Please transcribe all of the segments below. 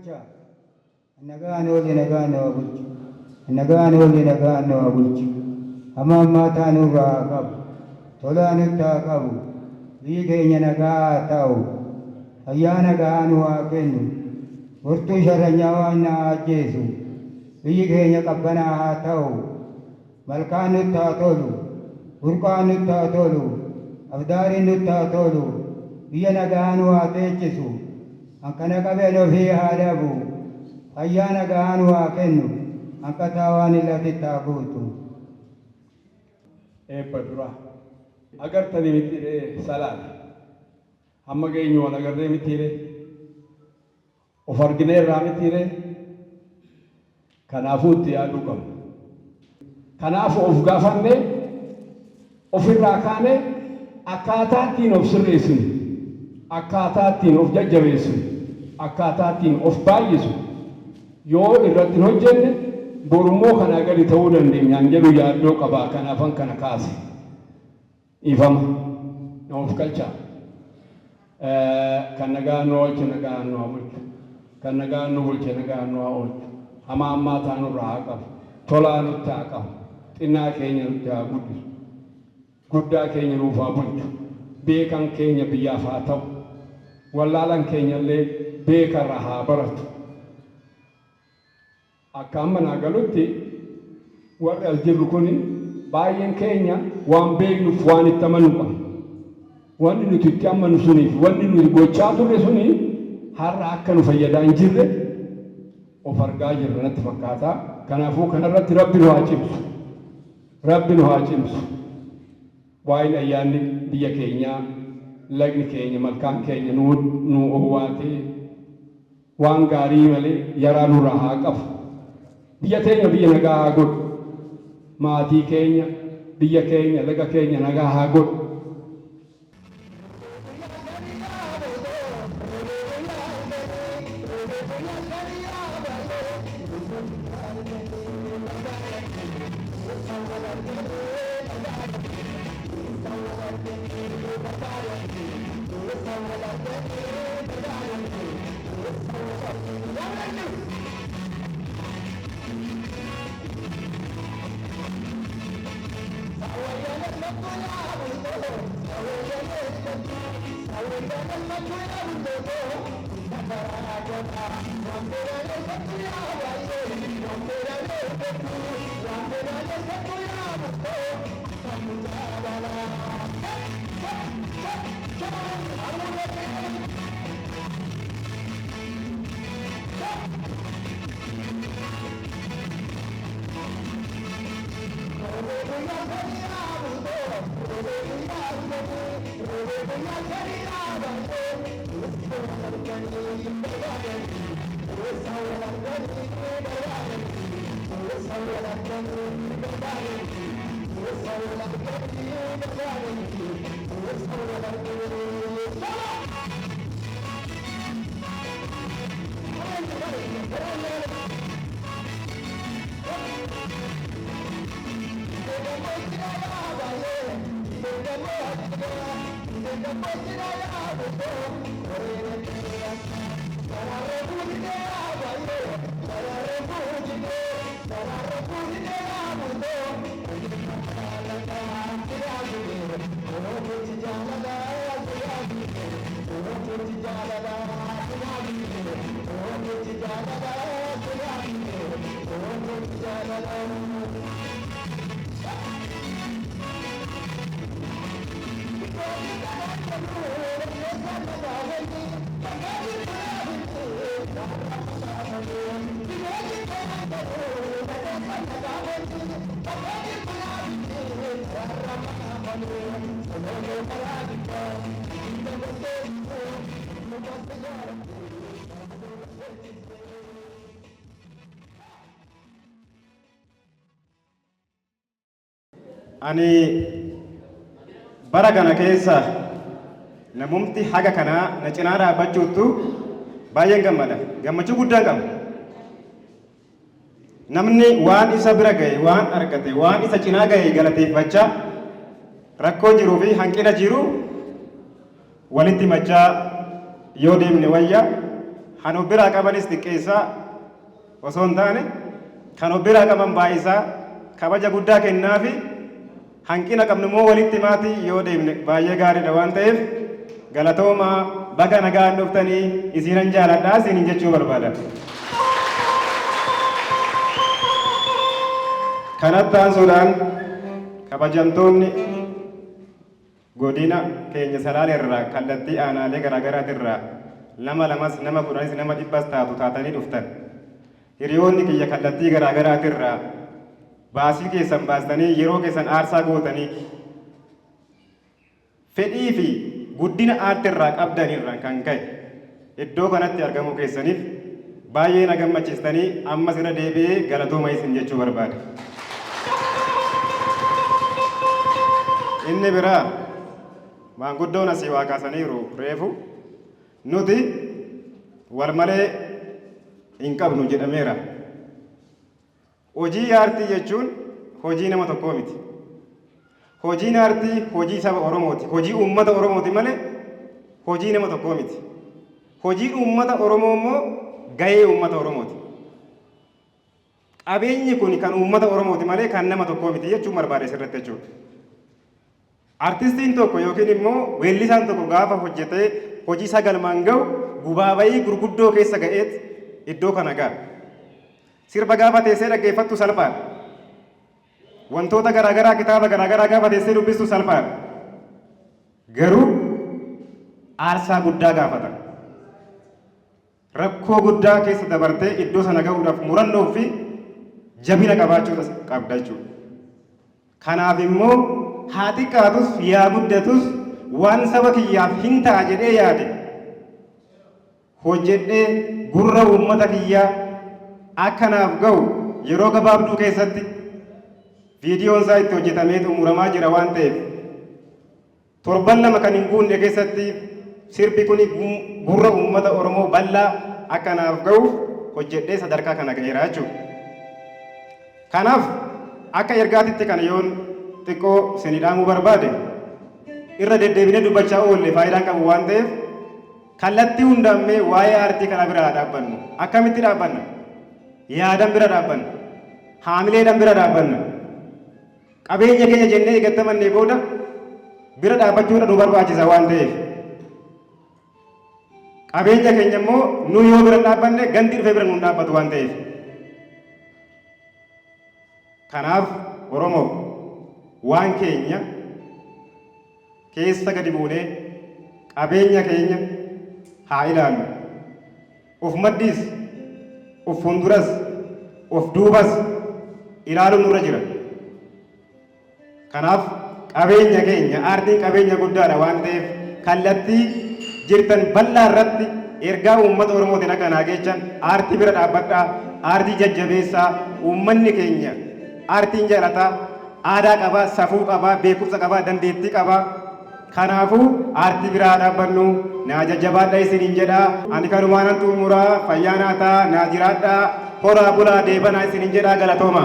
Ofkalcha, nagaan oli nagaan wabulchu, nagaan oli nagaan wabulchu. Amma mata nurra qabu, tola nutta qabu, biyyi keenya nagaa ta'u, ayyaana gahaa nu haa kennu, gortuu sharranyaa waan na ajjeesu, biyyi keenya qabbanaa haa ta'u, malkaan nutti haa tolu, burqaan nutti haa tolu, abdaariin nutti haa tolu, biyya nagaa nu haa teechisu. Akkana qabeen ofii haa dhabu, ayyaana gahaa nu haa kennu, akka taawaan illatti haa guutu. Eebba agartanii mitiiree salaati. Hamma geenyu wal agarree mitiiree of arginee irraa mitiiree kanaafuu itti yaaduu qabna. Kanaafuu of gaafannee ofirraa kaanee akkaataa ittiin of sirreessinu, akkaataa ittiin of jajjabeessinu, akkaataa ittiin of baay'isu yoo irratti hin hojjenne borummoo kanaa gadi ta'uu dandeenyaan jedhu yaaddoo qabaa. Kanaafan kana kaase ifama of kalchaa kan nagaa nu oolche nagaa nu oolchu, kan nagaa nu bulche nagaa nu oolchu. Hamaa ammaa taanurraa haa qabu, tolaa nutti haa qabu, xinnaa keenya nutti haa guddisu, guddaa keenya nuuf haa bulchu, beekan keenya biyyaaf haa ta'u, wallaalan keenya illee beekarra haa baratu. Akka amma naa galutti warri as jirru kun baay'een keenya waan beeknuuf waan itti amannu qabna. Wanni nuti itti amannu suniif wanni nuti gochaa turre suni har'a akka nu fayyadaa hin jirre of argaa jirra natti fakkaata. Kanaafuu kanarratti Rabbi nu haa cimsu, Rabbi nu haa cimsu. Waa'een ayyaanni biyya keenyaa, lagni keenya, malkaan keenya nu owwaatee waan gaarii malee yaraa nurraa haa qabu. Biyya teenya biyya nagaa haa godhu, maatii keenya, biyya keenya, laga keenya nagaa haa godhu. Ani bara kana keessa namumti haga kana na cinaa dhaabbachuutu baay'een gammada. Gammachuu guddaan qaba. Namni waan isa bira gahe, waan argate, waan isa cinaa gahe galateeffachaa rakkoo jiruu fi hanqina jiru walitti machaa yoo deemne wayya kan of biraa qabanis xiqqeessaa osoo hin taane kan of biraa qaban baay'isaa kabaja guddaa kennaa fi hanqina qabnu immoo walitti maatii yoo deemne baay'ee gaariidha waan ta'eef galatoomaa baga nagaan dhuftanii isinan jaaladhaa isinin jechuu barbaada. Kanatti aansuudhaan kabajamtoonni godina keenya Salaalee irraa kallattii aanaalee garaagaraatirraa lamas nama 10 nama 100 taatanii dhuftan hiriyoonni kiyya kallattii garaagaraatirraa baasii keessan baastanii yeroo keessan aarsaa gootanii fedhii fi guddina aartirraa qabdanirraan kan ka'e iddoo kanatti argamuu keessaniif baay'ee na gammachiistanii ammas irra deebi'ee galatooma isin jechuu barbaade. Inni biraa maanguddoon asii waa kaasaniiru reefu nuti wal malee hin qabnu jedhameera. Hojii aartii jechuun hojii nama tokkoo miti. Hojiin aartii hojii saba Oromooti. Hojii uummata Oromooti malee hojii nama tokkoo miti. Hojiin uummata Oromoo immoo gahee uummata Oromooti. Qabeenyi kun kan uummata Oromooti malee kan nama tokkoo miti jechuun barbaade sirriitti jechuudha. Artistiin tokko yookiin immoo weellisaan tokko gaafa hojjetee hojii sagalmaan gahu gubaabayii gurguddoo keessa ga'eet iddoo kana ga'a. Sirba gaafa teessee dhaggeeffattu salphaadha. Wantoota garaagaraa kitaaba garaagaraa gaafa teessee dubbistu salphaadha. Garuu aarsaa guddaa gaafata. Rakkoo guddaa keessa dabartee iddoo sana gahuudhaaf murannoo fi jabina qabaachuu qabda jechuudha. Kanaaf immoo haa xiqqaatus yaa guddatus waan saba kiyyaaf hin ta'a jedhee yaade hojjedhee gurra uummata kiyyaa akkanaaf gahu yeroo gabaabduu keessatti viidiyoon isaa itti hojjetamee xumuramaa jira waan ta'eef torban lama kan hin guunne keessatti sirbi kun gurra uummata Oromoo bal'aa akkanaaf gahuuf hojjedhee sadarkaa kana ga'eera jechuudha. Kanaaf akka ergaatitti kana yoon xiqqoo sinidhaamuu barbaade irra deddeebinee dubbachaa oolle faayidaan qabu waan ta'eef kallattii hundaammee waa'ee aartii kana bira dhaabbannu. Akkamitti dhaabbanna? Yaadan bira dhaabbanna. Haamileedhaan bira dhaabbanna. Qabeenya keenya jennee eeggattamannee booda bira dhaabbachuudha nu barbaachisa waan ta'eef. Qabeenya keenya immoo nu yoo bira dhaabbanne ganti dhufee bira nu dhaabbatu waan ta'eef. Kanaaf Oromoo waan keenya keessa gadi buunee qabeenya keenya haa ilaallu. Of maddiis, of fuulduras, of duubas ilaaluun nurra jira. Kanaaf qabeenya keenya aartiin qabeenya guddaadha waan ta'eef kallattii jirtan bal'aa irratti ergaa uummata Oromootiin akka naa geechan aartii bira dhaabbadhaa, aartii jajjabeessaa, uummanni keenya aartiin jaalataa, aadaa qabaa, safuu qabaa, beekumsa qabaa, dandeettii qabaa. Kanaafuu aartii biraa dhaabbannu naa jajjabaadha isiniin jedhaa. Ani kanumaanan xumuraa fayyaa naa ta'a naa jiraadhaa horaa bulaa deebanaa isiniin jedhaa galatooma.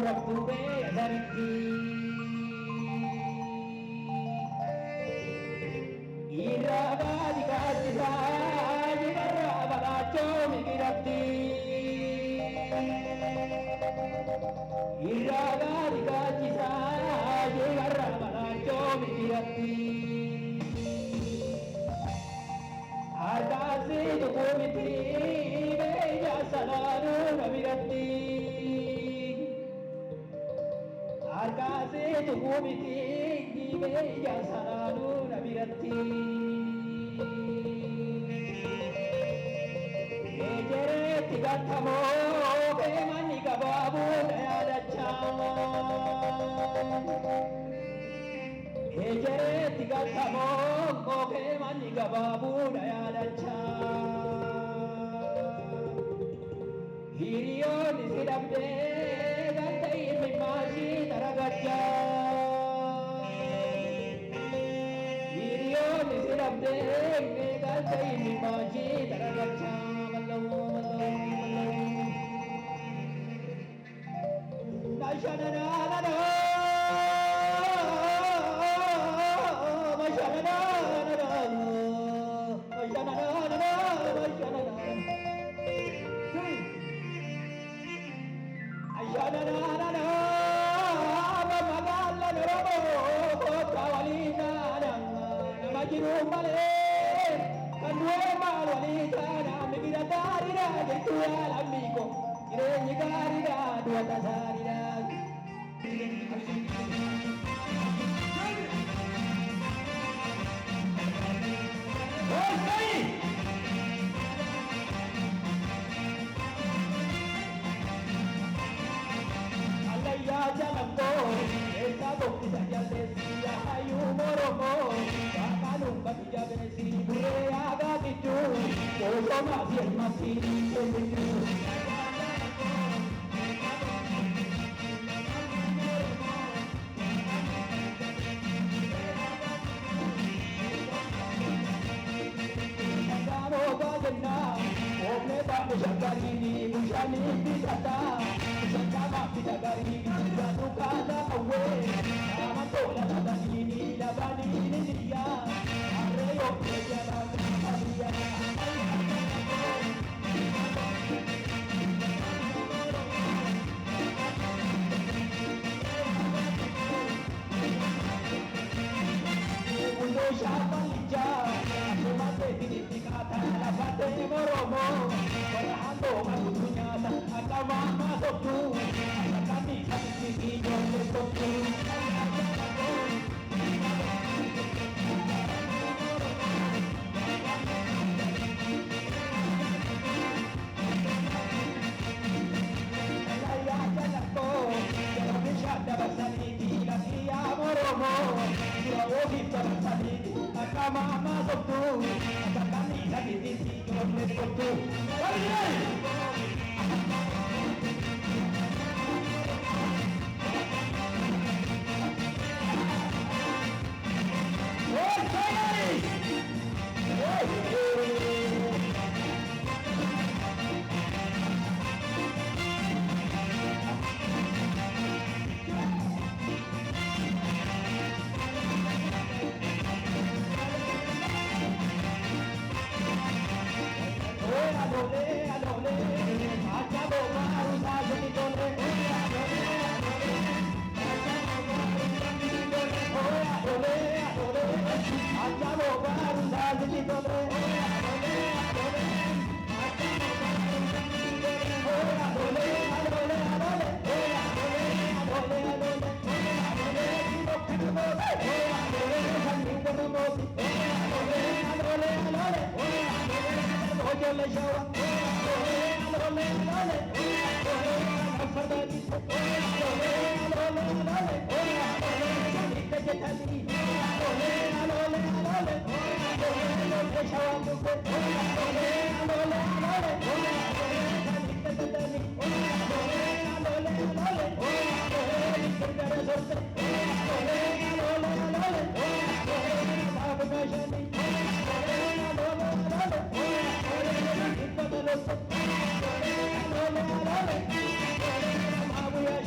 rabdu be azarti iraga dikati sai barra balacho migirati iraga dikati sai barra balacho migirati Argasi dukumiti beja salaru nabirati Argasi dukumiti beja salaru nabirati Ejere tigatamo ke mani kababu dayadacha Ejere tigatamo ke mani kababu dayadacha Hiriyo nisidabde gantai mimaji taragacha Hiriyo nisidabde gantai mimaji taragacha Wallahu Nashanana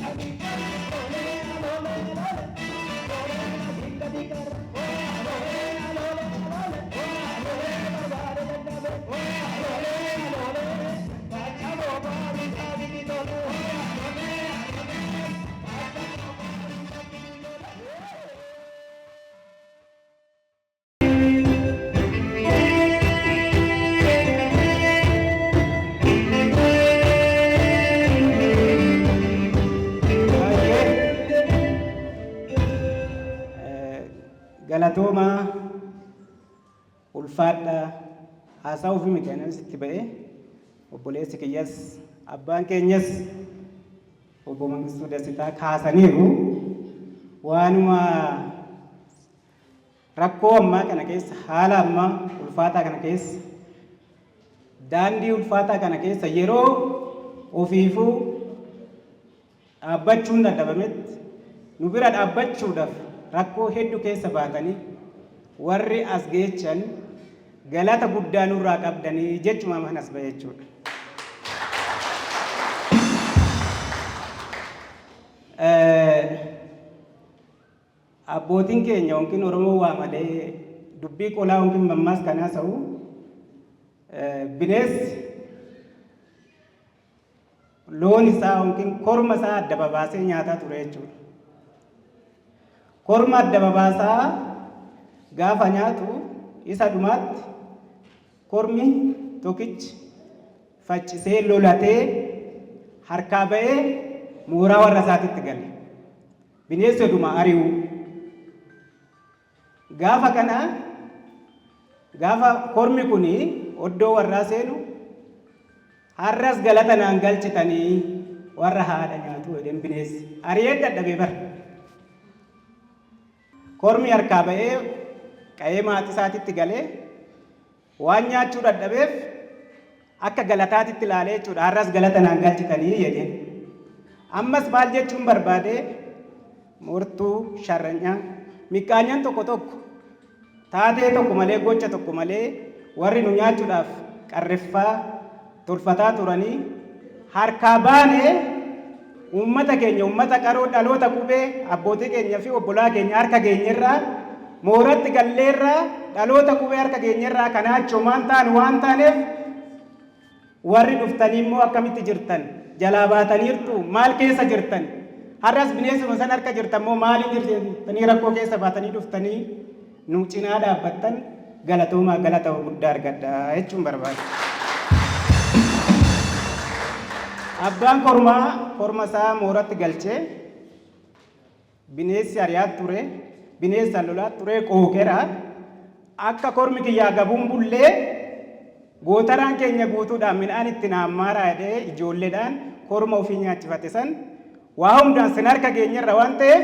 Happy galatoomaa ulfaadhaa haasaa ofii miti anan sitti ba'e obboleessi kiyyas abbaan keenyas obbo Mangistuu Dasitaa kaasaniiru waanuma rakkoo ammaa kana keessa haala ammaa ulfaataa kana keessa daandii ulfaataa kana keessa yeroo ofiifuu dhaabbachuun dadhabametti nu bira dhaabbachuudhaaf rakkoo hedduu keessa baatanii warri as geechan galata guddaa nurraa qabdanii jechuma manas ba'e jechuudha. Abbootiin keenya yookiin Oromoo waa malee dubbii qolaa yookiin mammaas kanaa ta'u bineensi loon isaa yookiin korma isaa adda babaasee nyaataa ture jechuudha. Korma adda babaasaa gaafa nyaatu isa dhumaatti kormi tokkichi faccisee lolatee harkaa ba'ee mooraa warra isaatitti gale. Bineensi dhuma ari'u. Gaafa kana gaafa kormi kuni oddoo warraa seenu har'as galata naan galchitanii warra haadha nyaatu jedheen bineensi ari'ee dadhabee bara. Kormi harkaa ba'ee qa'ee maatii isaatitti galee waan nyaachuu dadhabeef akka galataatitti ilaalee jechuudha har'as galata naan galchitanii jedheen. Ammas maal jechuun barbaade mortuu sharranyaa miqqaanyaan tokko tokko taatee tokko malee gocha tokko malee warri nu nyaachuudhaaf qarreffaa tolfataa turanii harkaa baanee uummata keenya uummata qaroo dhaloota qubee abbootii keenya fi obbolaa keenya harka keenyarraa mooratti galleerraa dhaloota qubee harka keenyarraa kanaachoo maan ta'an waan taaneef warri dhuftanii immoo akkamitti jirtan jalaa baataniirtu maal keessa jirtan har'as bineensuma san harka jirtan moo maaliin jirtanii rakkoo keessa baatanii dhuftanii nu cinaa dhaabbattan galatoomaa galata guddaa argadha jechuun barbaada. Abbaan korma isaa mooratti galchee bineensi ari'aa ture bineensa lolaa ture qooqera akka kormi kiyyaa gabuun bullee gootaraan keenya guutuudhaan midhaan itti naammaara jedhee ijoolleedhaan korma ofii nyaachifate san waa hundaan sin harka keenyarra waan ta'eef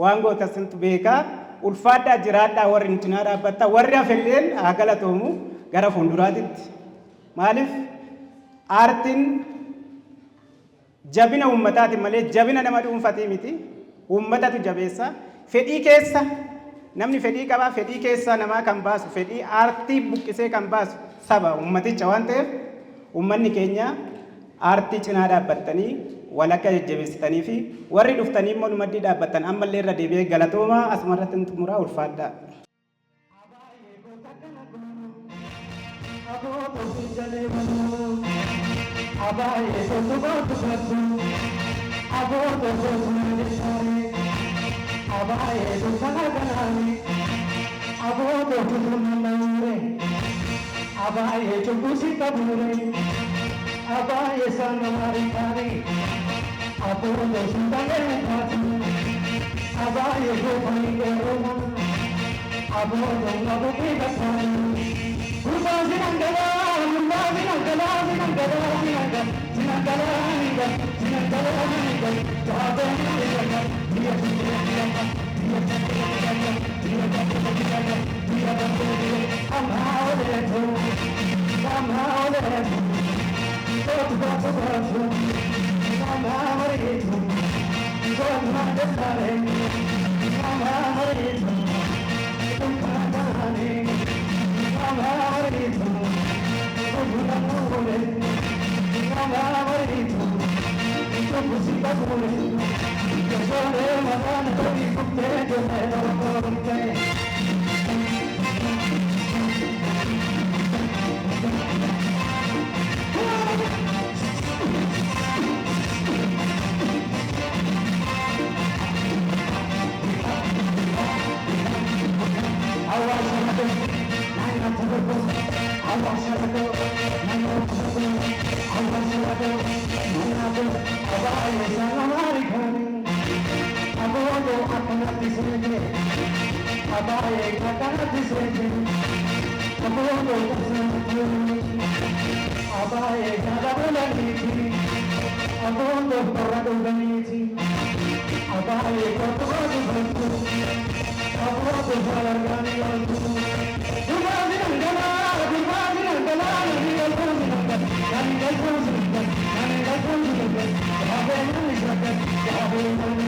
waan gootasintu beekaa ulfaadhaa jiraadhaa warri nu cinaa dhaabbatta warri hafelleen haa galatoomu gara fuulduraatitti. Maaliif aartiin jabina uummataati malee jabina nama dhuunfatii miti. Uummatatu jabeessa fedhii keessa namni fedhii qabaa fedhii keessa namaa kan baasu fedhii aartii buqqisee kan baasu saba uummaticha waan ta'eef uummanni keenya aartii cinaa dhaabbattanii walakka jajjabeessitanii fi warri dhuftanii immoo numaddii dhaabbattan ammallee irra deebi'ee galatoomaa asumarratti xumuraa ulfaadhaa. Abaye sanamari kari, apolo sundale kati, abaye gopani geroma, apolo nabuki bakari. Kurbazi nangala, kurbazi nangala, nangala, nangala, nangala, nangala, nangala, jada nangala, dia dia dia, abaye kakana tisenti abondo kusentu abaye kadabula niti abondo parado ganiti abaye kotodo bantu abondo paragani yantu dumazi ngala ni alfunzi nani alfunzi abe nani shaka abe nani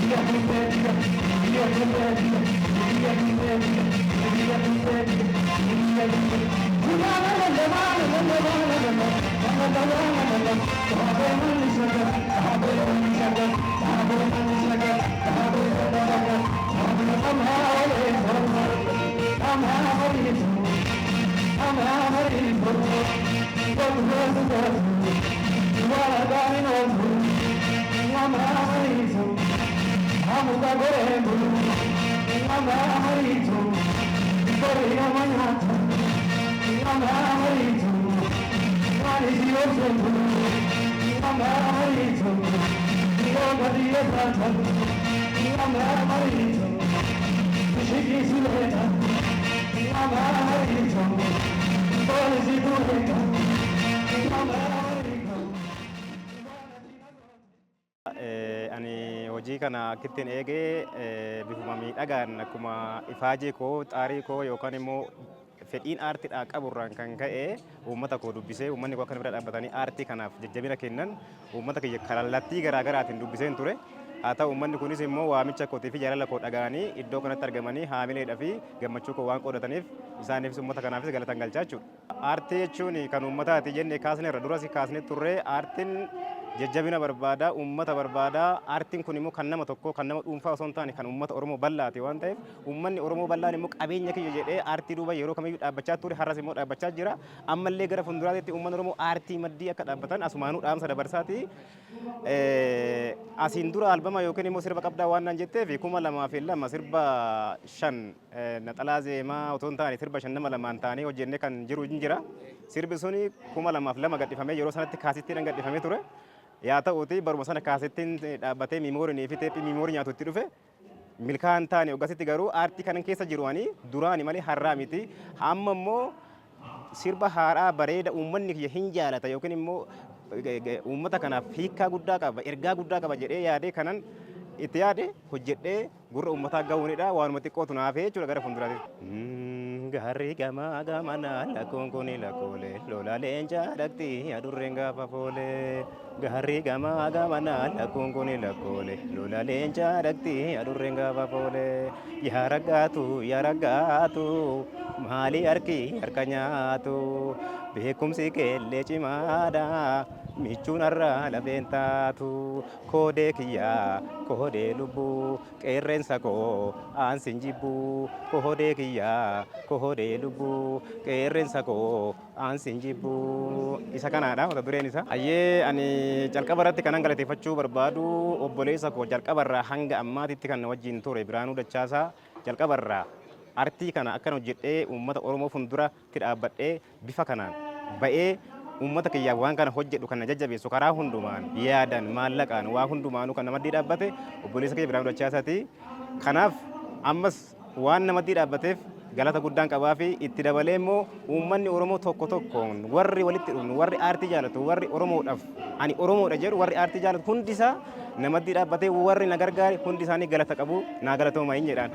dia dia Ani hojii kana akkittiin eegee bifuma miidhagaan akkuma ifaajee koo xaarii koo yookaan immoo fedhiin aartiidhaa qaburraan kan ka'e uummata koo dubbisee uummanni koo akka bira dhaabbatanii aartii kanaaf jajjabina kennan uummata kiyya kallattii garaa garaatiin dubbiseen ture. Haa ta'u uummanni kunis immoo waamicha kootii fi jaalala koo dhaga'anii iddoo kanatti argamanii haamileedhaa fi gammachuu koo waan qoodataniif isaaniifis uummata kanaafis galatan galchaa jechuudha. Aartii jechuun kan uummataati jennee kaasne irra duras kaasne turre aartiin jajjabina barbaada, uummata barbaada. Aartiin kun immoo kan nama tokko kan nama dhuunfaa osoo hin taane kan uummata Oromoo bal'aati waan ta'eef uummanni Oromoo bal'aan immoo qabeenya kiyya jedhee aartii duuba yeroo kamiyyuu dhaabbachaa ture har'as immoo dhaabbachaa jira. Ammallee gara fuulduraatti uummanni Oromoo aartii maddii akka dhaabbatan asumaanuu dhaamsa dabarsaati. Asiin dura albama yookiin immoo sirba qabdaa waan naan jetteef 2002 sirba 5 naxalaa zeemaa otoo hin taane sirba 5 lamaan taanee hojjennee kan jiru hin jira. Sirbi suni 2002 gadhifamee yeroo sanatti kaasittiidhaan gadhifamee ture. Yaa ta'uuti baruma sana kaasittiin dhaabbatee miimoorii fi teephii miimoorii nyaatutti dhufe milkaan taane oggasitti garuu aartii kanan keessa jiruwanii duraani malee har'aa miti. Amma immoo sirba haaraa bareeda uummanni kiyya hin jaalata yookiin immoo uummata kanaaf hiikaa guddaa qaba ergaa guddaa qaba jedhee yaadee kanan itti yaade hojjedhee gurra uummataa ga'uunidha waanuma xiqqootu naafee jechuudha gara fuulduraatti. Gaarri gamaa gamanaa lakkoon kuni lakkoolee lola leencaa dhaqxi adurreen gaafa foolee. Gaarri gamaa gamanaa lakkoon kuni lakkoolee lola leencaa dhaqxi adurreen gaafa foolee. Yaa raggaatu maali harki harka nyaatu beekumsi keellee cimaadha michuun har'a lafeen taatu koodee kiyyaa koodee lubbuu qeerrensa koo aansin jibbuu koodee kiyyaa koodee lubbuu qeerrensa koo aansin jibbuu isa kanaadha mata dureen isa. Ayyee ani jalqaba irratti kanan galateeffachuu barbaadu obboleessa koo jalqabarraa hanga ammaatitti kan wajjin ture Biraanuu Dachaasaa jalqabarraa aartii kana akkan hojjedhee uummata Oromoo fuulduratti dhaabbadhee bifa kanaan ba'ee uummata kiyyaaf waan kana hojjedhu kan na jajjabeessu karaa hundumaan yaadan maallaqaan waa hundumaanuu kan namaddii dhaabbate obboleessa kiyya Biraanuu Dachaasaati. Kanaaf ammas waan namaddii dhaabbateef galata guddaan qabaa fi itti dabalee immoo uummanni Oromoo tokko tokkoon warri walitti dhufnu warri aartii jaalatu warri Oromoodhaaf ani Oromoodha jedhu warri aartii jaalatu hundisaa namaddii dhaabbatee warri na gargaare hundi isaanii galata qabu naa galatooma hin jedhaan.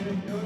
Thank you.